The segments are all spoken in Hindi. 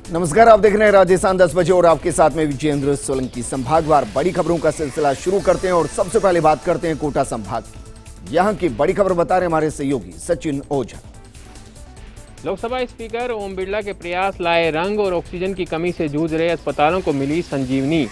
नमस्कार, आप देख रहे हैं राजस्थान 10 बजे और आपके साथ में विजेंद्र सोलंकी। संभागवार बड़ी खबरों का सिलसिला शुरू करते हैं और सबसे पहले बात करते हैं कोटा संभाग की। यहां की बड़ी खबर बता रहे हमारे सहयोगी सचिन ओझा। लोकसभा स्पीकर ओम बिरला के प्रयास लाए रंग और ऑक्सीजन की कमी से जूझ रहे अस्पतालों को मिली संजीवनी।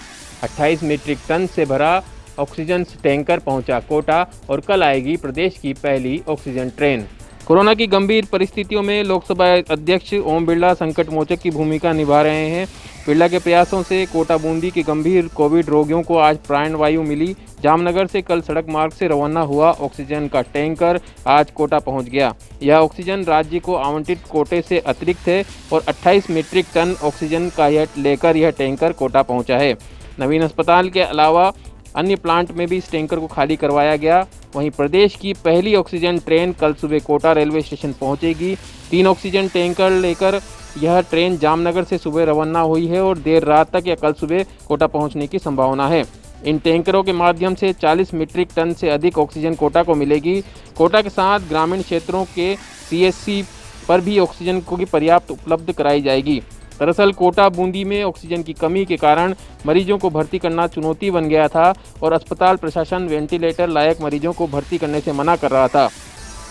28 मीट्रिक टन से भरा ऑक्सीजन टैंकर पहुंचा कोटा और कल आएगी प्रदेश की पहली ऑक्सीजन ट्रेन। कोरोना की गंभीर परिस्थितियों में लोकसभा अध्यक्ष ओम बिरला संकट मोचक की भूमिका निभा रहे हैं। बिरला के प्रयासों से कोटा बूंदी के गंभीर कोविड रोगियों को आज प्राणवायु मिली। जामनगर से कल सड़क मार्ग से रवाना हुआ ऑक्सीजन का टैंकर आज कोटा पहुंच गया। यह ऑक्सीजन राज्य को आवंटित कोटे से अतिरिक्त है और 28 मीट्रिक टन ऑक्सीजन का लेकर यह टैंकर कोटा पहुंचा है। नवीन अस्पताल के अलावा अन्य प्लांट में भी इस टैंकर को खाली करवाया गया। वहीं प्रदेश की पहली ऑक्सीजन ट्रेन कल सुबह कोटा रेलवे स्टेशन पहुंचेगी। 3 ऑक्सीजन टैंकर लेकर यह ट्रेन जामनगर से सुबह रवाना हुई है और देर रात तक या कल सुबह कोटा पहुंचने की संभावना है। इन टैंकरों के माध्यम से 40 मीट्रिक टन से अधिक ऑक्सीजन कोटा को मिलेगी। कोटा के साथ ग्रामीण क्षेत्रों के CSC पर भी ऑक्सीजन की पर्याप्त उपलब्ध कराई जाएगी। दरअसल कोटा बूंदी में ऑक्सीजन की कमी के कारण मरीजों को भर्ती करना चुनौती बन गया था और अस्पताल प्रशासन वेंटिलेटर लायक मरीजों को भर्ती करने से मना कर रहा था।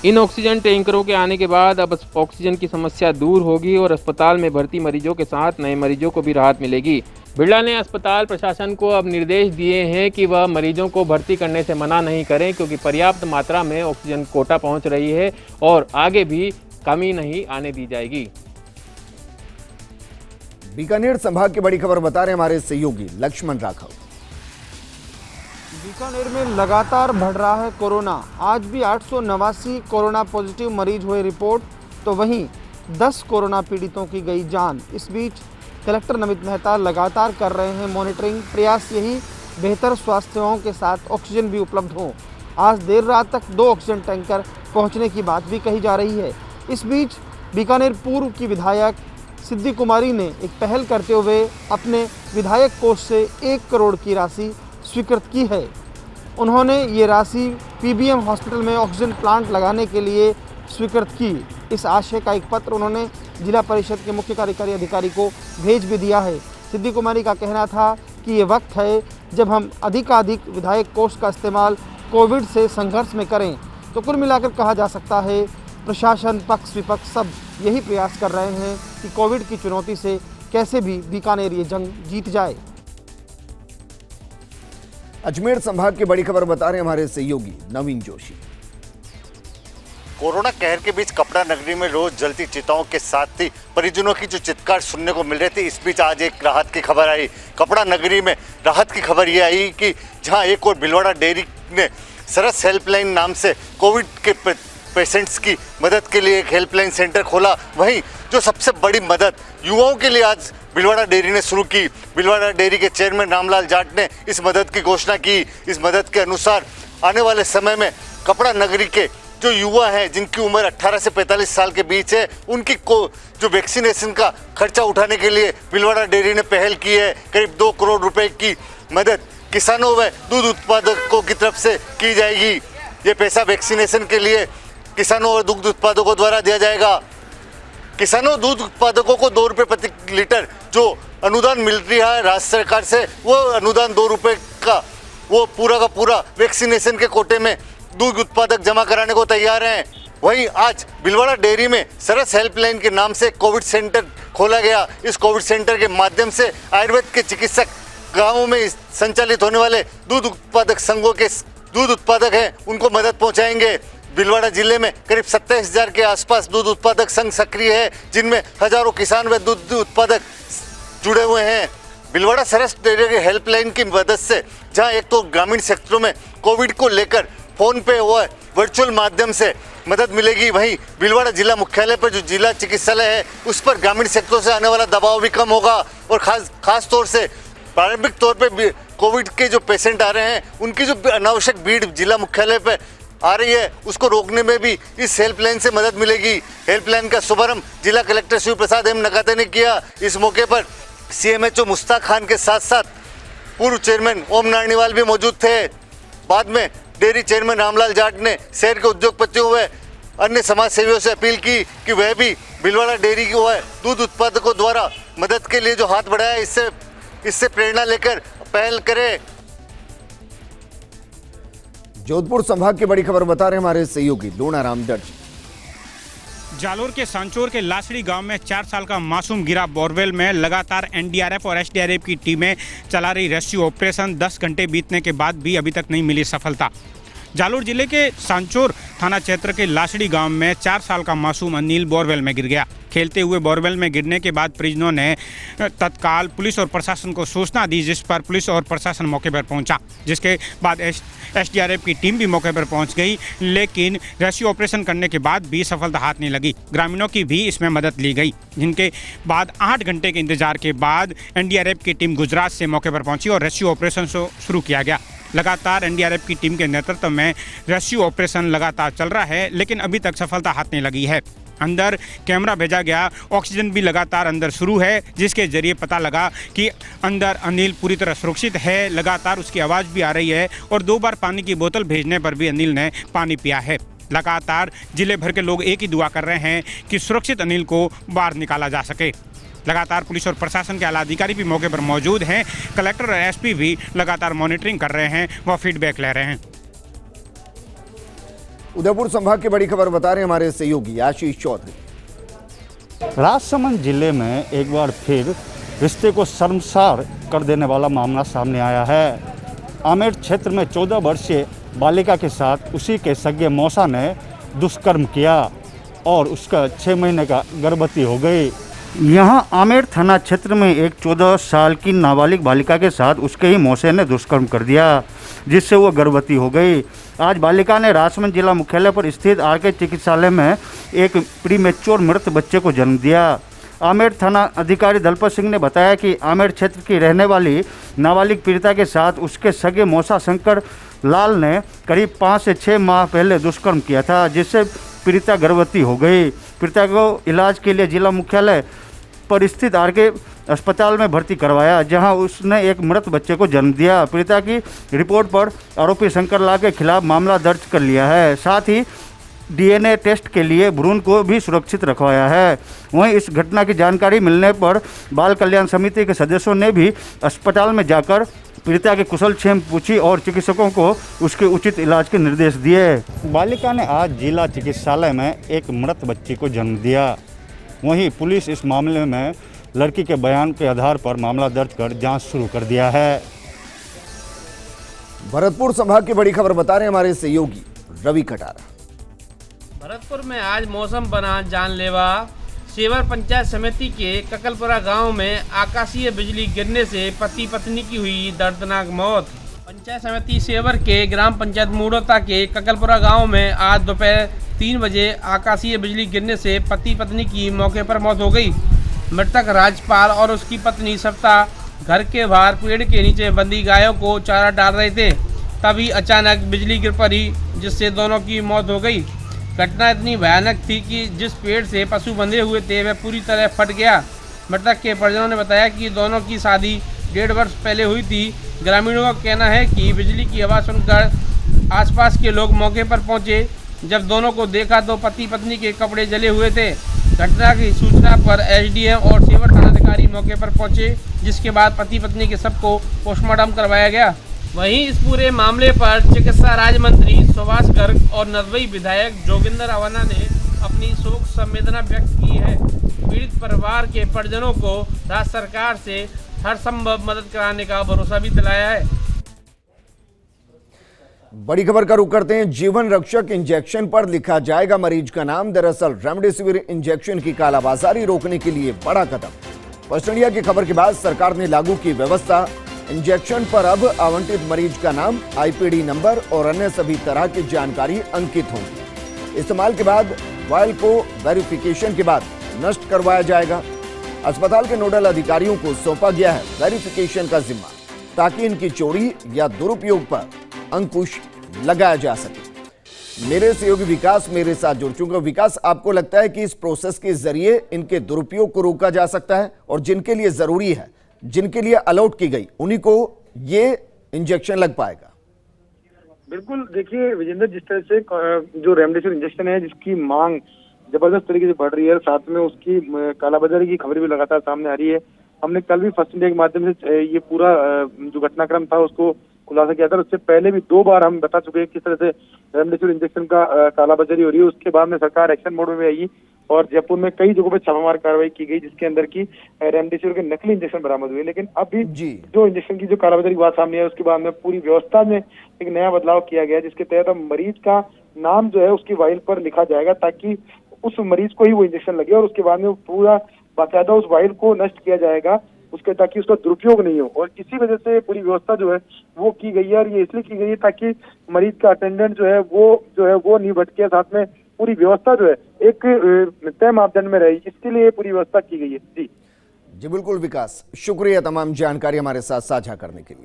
इन ऑक्सीजन टैंकरों के आने के बाद अब ऑक्सीजन की समस्या दूर होगी और अस्पताल में भर्ती मरीजों के साथ नए मरीजों को भी राहत मिलेगी। बिरला ने अस्पताल प्रशासन को अब निर्देश दिए हैं कि वह मरीजों को भर्ती करने से मना नहीं करें, क्योंकि पर्याप्त मात्रा में ऑक्सीजन कोटा पहुँच रही है और आगे भी कमी नहीं आने दी जाएगी। बीकानेर संभाग की बड़ी खबर बता रहे हमारे सहयोगी लक्ष्मण राघव। बीकानेर में लगातार बढ़ रहा है कोरोना। आज भी 889 कोरोना पॉजिटिव मरीज हुए रिपोर्ट, तो वहीं 10 कोरोना पीड़ितों की गई जान। इस बीच कलेक्टर नमित मेहता लगातार कर रहे हैं मॉनिटरिंग। प्रयास यही बेहतर स्वास्थ्य सेवाओं के साथ ऑक्सीजन भी उपलब्ध हो। आज देर रात तक 2 ऑक्सीजन टैंकर पहुँचने की बात भी कही जा रही है। इस बीच बीकानेर पूर्व की विधायक सिद्धि कुमारी ने एक पहल करते हुए अपने विधायक कोष से 1 करोड़ की राशि स्वीकृत की है। उन्होंने ये राशि PBM हॉस्पिटल में ऑक्सीजन प्लांट लगाने के लिए स्वीकृत की। इस आशय का एक पत्र उन्होंने जिला परिषद के मुख्य कार्यकारी अधिकारी को भेज भी दिया है। सिद्धि कुमारी का कहना था कि ये वक्त है जब हम अधिकाधिक विधायक कोष का इस्तेमाल कोविड से संघर्ष में करें। तो कुल मिलाकर कहा जा सकता है प्रशासन, पक्ष विपक्ष सब यही प्रयास कर रहे हैं कि कोविड की चुनौती से कैसे भी बीकानेर ये जंग जीत जाए। अजमेर संभाग की बड़ी खबर बता रहे हमारे सहयोगी नवीन जोशी। कोरोना कहर के बीच कपड़ा नगरी में रोज जलती चिताओं के साथ ही परिजनों की जो चित्कार सुनने को मिल रही थी, इस बीच आज एक राहत की खबर आई। कपड़ा नगरी में राहत की खबर ये आई कि जहां एक और भिलवाड़ा डेयरी ने सरस हेल्पलाइन नाम से कोविड के पेशेंट्स की मदद के लिए एक हेल्पलाइन सेंटर खोला, वहीं जो सबसे बड़ी मदद युवाओं के लिए आज भिलवाड़ा डेयरी ने शुरू की। भिलवाड़ा डेयरी के चेयरमैन रामलाल जाट ने इस मदद की घोषणा की। इस मदद के अनुसार आने वाले समय में कपड़ा नगरी के जो युवा हैं जिनकी उम्र 18 से 45 साल के बीच है, उनकी जो वैक्सीनेशन का खर्चा उठाने के लिए भिलवाड़ा डेयरी ने पहल की है। करीब 2 करोड़ रुपए की मदद किसानों व दूध उत्पादकों की तरफ से की जाएगी। ये पैसा वैक्सीनेशन के लिए किसानों और दुग्ध उत्पादकों द्वारा दिया जाएगा। किसानों और दूध उत्पादकों को 2 रुपये प्रति लीटर जो अनुदान मिल रहा है राज्य सरकार से, वो अनुदान 2 रुपये का वो पूरा का पूरा वैक्सीनेशन के कोटे में दूध उत्पादक जमा कराने को तैयार हैं। वहीं आज भिलवाड़ा डेयरी में सरस हेल्पलाइन के नाम से कोविड सेंटर खोला गया। इस कोविड सेंटर के माध्यम से आयुर्वेद के चिकित्सक गाँवों में संचालित होने वाले दूध उत्पादक संघों के दूध उत्पादक हैं, उनको मदद पहुँचाएंगे। भिलवाड़ा जिले में करीब 27,000 के आसपास दूध उत्पादक संघ सक्रिय है, जिनमें हजारों किसान व दूध उत्पादक जुड़े हुए हैं। भिलवाड़ा सरस डेयरी के हेल्पलाइन की मदद से जहां एक तो ग्रामीण क्षेत्रों में कोविड को लेकर फोन पे हुआ वर्चुअल माध्यम से मदद मिलेगी, वहीं भिलवाड़ा जिला मुख्यालय पर जो जिला चिकित्सालय है उस पर ग्रामीण क्षेत्रों से आने वाला दबाव भी कम होगा और खास तौर से प्रारंभिक तौर पर कोविड के जो पेशेंट आ रहे हैं उनकी जो अनावश्यक भीड़ जिला मुख्यालय पर आ रही है उसको रोकने में भी इस हेल्पलाइन से मदद मिलेगी। हेल्पलाइन का शुभारंभ जिला कलेक्टर शिव प्रसाद एम नगाते ने किया। इस मौके पर CMHO मुश्ताक खान के साथ साथ पूर्व चेयरमैन ओम नारनीवाल भी मौजूद थे। बाद में डेयरी चेयरमैन रामलाल जाट ने शहर के उद्योगपतियों व अन्य समाज सेवियों से अपील की कि वह भी भीलवाड़ा डेयरी को है दूध उत्पादकों द्वारा मदद के लिए जो हाथ बढ़ाया इससे प्रेरणा लेकर पहल करें। जोधपुर संभाग की बड़ी खबर बता रहे हमारे सहयोगी लोनाराम दर्जी। जालोर के सांचौर के लासड़ी गांव में 4 साल का मासूम गिरा बोरवेल में। लगातार एनडीआरएफ और एसडीआरएफ की टीमें चला रही रेस्क्यू ऑपरेशन। 10 घंटे बीतने के बाद भी अभी तक नहीं मिली सफलता। जालोर जिले के सांचौर थाना क्षेत्र के लासड़ी गांव में 4 साल का मासूम अनिल बोरवेल में गिर गया। खेलते हुए बोरवेल में गिरने के बाद परिजनों ने तत्काल पुलिस और प्रशासन को सूचना दी, जिस पर पुलिस और प्रशासन मौके पर पहुंचा। जिसके बाद एसडीआरएफ की टीम भी मौके पर पहुंच गई, लेकिन रेस्क्यू ऑपरेशन करने के बाद भी सफलता हाथ नहीं लगी। ग्रामीणों की भी इसमें मदद ली गई, जिनके बाद 8 घंटे के इंतजार के बाद एनडीआरएफ की टीम गुजरात से मौके पर पहुंची और रेस्क्यू ऑपरेशन शुरू किया गया। लगातार एनडीआरएफ की टीम के नेतृत्व में रेस्क्यू ऑपरेशन लगातार चल रहा है, लेकिन अभी तक सफलता हाथ नहीं लगी है। अंदर कैमरा भेजा गया, ऑक्सीजन भी लगातार अंदर शुरू है, जिसके जरिए पता लगा कि अंदर अनिल पूरी तरह सुरक्षित है। लगातार उसकी आवाज़ भी आ रही है और 2 बार पानी की बोतल भेजने पर भी अनिल ने पानी पिया है। लगातार जिले भर के लोग एक ही दुआ कर रहे हैं कि सुरक्षित अनिल को बाहर निकाला जा सके। लगातार पुलिस और प्रशासन के आला अधिकारी भी मौके पर मौजूद हैं। कलेक्टर और एसपी भी लगातार मॉनिटरिंग कर रहे हैं, व फीडबैक ले रहे हैं। उदयपुर संभाग की बड़ी खबर बता रहे हमारे सहयोगी आशीष चौधरी। राजसमंद जिले में एक बार फिर रिश्ते को शर्मसार कर देने वाला मामला सामने आया है। आमेर क्षेत्र में 14 वर्षीय बालिका के साथ उसी के सगे मौसा ने दुष्कर्म किया और उसका 6 महीने का गर्भवती हो गई। यहाँ आमेर थाना क्षेत्र में एक 14 साल की नाबालिग बालिका के साथ उसके ही मौसे ने दुष्कर्म कर दिया, जिससे वो गर्भवती हो गई। आज बालिका ने राजसमंद जिला मुख्यालय पर स्थित आरके चिकित्सालय में एक प्रीमेच्योर मृत बच्चे को जन्म दिया। आमेर थाना अधिकारी दलपत सिंह ने बताया कि आमेर क्षेत्र की रहने वाली नाबालिग पीड़िता के साथ उसके सगे मौसा शंकर लाल ने करीब 5 से 6 माह पहले दुष्कर्म किया था, जिससे पीड़िता गर्भवती हो गई। पीड़िता को इलाज के लिए जिला मुख्यालय पर स्थित आरके अस्पताल में भर्ती करवाया, जहां उसने एक मृत बच्चे को जन्म दिया। पीड़िता की रिपोर्ट पर आरोपी शंकर लाल के खिलाफ मामला दर्ज कर लिया है। साथ ही डीएनए टेस्ट के लिए भ्रूण को भी सुरक्षित रखवाया है। वहीं इस घटना की जानकारी मिलने पर बाल कल्याण समिति के सदस्यों ने भी अस्पताल में जाकर पीड़िता के कुशलक्षेम पूछी और चिकित्सकों को उसके उचित इलाज के निर्देश दिए। बालिका ने आज जिला चिकित्सालय में एक मृत बच्ची को जन्म दिया। वहीं पुलिस इस मामले में लड़की के बयान के आधार पर मामला दर्ज कर जांच शुरू कर दिया है। भरतपुर संभाग की बड़ी खबर बता रहे हमारे सहयोगी रवि कटारा। भरतपुर में आज मौसम बना जानलेवा। सेवर पंचायत समिति के ककलपुरा गांव में आकाशीय बिजली गिरने से पति पत्नी की हुई दर्दनाक मौत। पंचायत समिति सेवर के ग्राम पंचायत मूड़ोता के ककलपुरा गांव में आज दोपहर 3 बजे आकाशीय बिजली गिरने से पति पत्नी की मौके पर मौत हो गई। मृतक राजपाल और उसकी पत्नी सप्ता घर के बाहर पेड़ के नीचे बंधी गायों को चारा डाल रहे थे, तभी अचानक बिजली गिर पड़ी, जिससे दोनों की मौत हो गई। घटना इतनी भयानक थी कि जिस पेड़ से पशु बंधे हुए थे वह पूरी तरह फट गया। मृतक के परिजनों ने बताया कि दोनों की शादी 1.5 वर्ष पहले हुई थी। ग्रामीणों का कहना है कि बिजली की आवाज़ सुनकर आसपास के लोग मौके पर पहुंचे। जब दोनों को देखा तो पति पत्नी के कपड़े जले हुए थे। घटना की सूचना पर एसडीएम और सेवर थानाधिकारी मौके पर पहुंचे, जिसके बाद पति पत्नी के शव को पोस्टमार्टम करवाया गया। वहीं इस पूरे मामले पर चिकित्सा राज्य मंत्री सुभाष गर्ग और नरवई विधायक जोगिंदर अवाना ने अपनी शोक संवेदना व्यक्त की है। पीड़ित परिवार के परिजनों को राज्य सरकार से हर संभव मदद कराने का भरोसा भी दिलाया है। बड़ी खबर का रुख करते हैं। जीवन रक्षक इंजेक्शन पर लिखा जाएगा मरीज का नाम। दरअसल रेमडेसिविर इंजेक्शन की कालाबाजारी रोकने के लिए बड़ा कदम। पसंडिया की खबर के बाद सरकार ने लागू की व्यवस्था। इंजेक्शन पर अब आवंटित मरीज का नाम, आईपीडी नंबर और अन्य सभी तरह की जानकारी अंकित होंगी। इस्तेमाल के बाद वायल को वेरिफिकेशन के बाद नष्ट करवाया जाएगा। अस्पताल के नोडल अधिकारियों को सौंपा गया है वेरिफिकेशन का जिम्मा, ताकि इनकी चोरी या दुरुपयोग पर अंकुश लगाया जा सके। मेरे सहयोगी विकास मेरे साथ जुड़ चुके हैं। विकास, आपको लगता है कि इस प्रोसेस के जरिए इनके दुरुपयोग को रोका जा सकता है और जिनके लिए जरूरी है, जिनके लिए अलॉट की गई, उन्हीं को ये इंजेक्शन लग पाएगा? बिल्कुल, देखिए विजेंद्र, जिस तरह से जो रेमडेसिविर इंजेक्शन है जिसकी मांग जबरदस्त तरीके से बढ़ रही है, साथ में उसकी कालाबाजारी की खबर भी लगातार सामने आ रही है। हमने कल भी फर्स्ट इंडिया के माध्यम से ये पूरा जो घटनाक्रम था उसको खुलासा किया था। उससे पहले भी 2 बार हम बता चुके हैं किस तरह से रेमडेसिविर इंजेक्शन का कालाबाजारी हो रही है। उसके बाद में सरकार एक्शन मोड में आई और जयपुर में कई जगहों पर छापामार कार्रवाई की गई, जिसके अंदर की रेमडेसिविर के नकली इंजेक्शन बरामद हुए। लेकिन अभी जो इंजेक्शन की जो कालाबाजारी की बात सामने है, उसके बाद में पूरी व्यवस्था में एक नया बदलाव किया गया, जिसके तहत अब मरीज का नाम जो है उसकी वाइल पर लिखा जाएगा, ताकि उस मरीज को ही वो इंजेक्शन लगे और उसके बाद में पूरा बाकायदा उस वाइल को नष्ट किया जाएगा, उसके ताकि उसका दुरुपयोग नहीं हो। और इसी वजह से पूरी व्यवस्था जो है वो की गई है, और ये इसलिए की गई है ताकि मरीज का अटेंडेंट जो है वो नहीं भटके, साथ में पूरी व्यवस्था जो है एक तय मापदंड में रहे, इसके लिए पूरी व्यवस्था की गई है। जी बिल्कुल विकास, शुक्रिया तमाम जानकारी हमारे साथ साझा करने के लिए।